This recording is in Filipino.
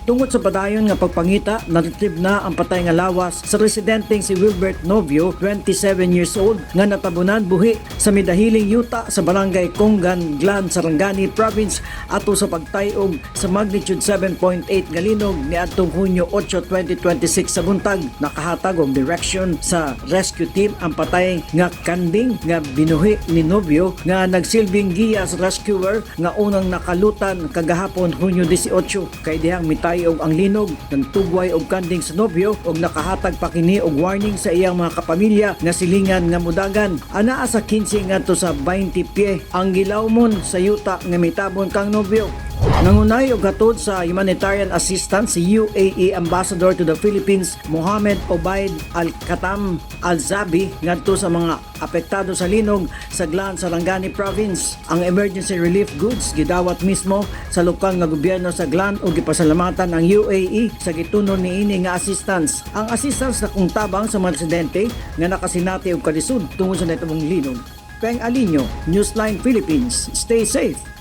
Tungod sa padayon nga pagpangita, na-retrieve na ang patay nga lawas sa residenteng si Wilbert Novio, 27 years old, nga natabunan buhi sa Midahiling yuta sa barangay Congan, Glan, Sarangani Province ato sa pagtayog sa magnitude 7.8 nga linog niadtong Hunyo 8, 2026 sa buntag. Nakahatag og direction sa rescue team ang patay nga kanding nga binuhi ni Novio nga nagsilbing giya sa rescuer nga unang nakalutan kagahapon Hunyo 18 kay dihang mitay og ang linog ng tugway og kanding sa Novio og nakahatag pa kini og warning sa iyang mga kapamilya nga silingan nga mudagan. Anaa sa 15 ngadto sa 20 pie ang gilawmon sa yuta nga mitabon kang Novio. Nangunay og hatod sa humanitarian assistance si UAE Ambassador to the Philippines Mohamed Obaid Al-Khatam Al-Zabi ngadto sa mga apektado sa linog sa Glan, Sarangani Province. Ang emergency relief goods gidawat mismo sa lokal nga gobyerno sa Glan ug gipasalamatan ang UAE sa gitunon niini nga assistance. Ang assistance na kung tabang sa mga residente nga nakasinati og kalisud tungod sa natubong linog. Peng Alinyo, Newsline Philippines. Stay safe.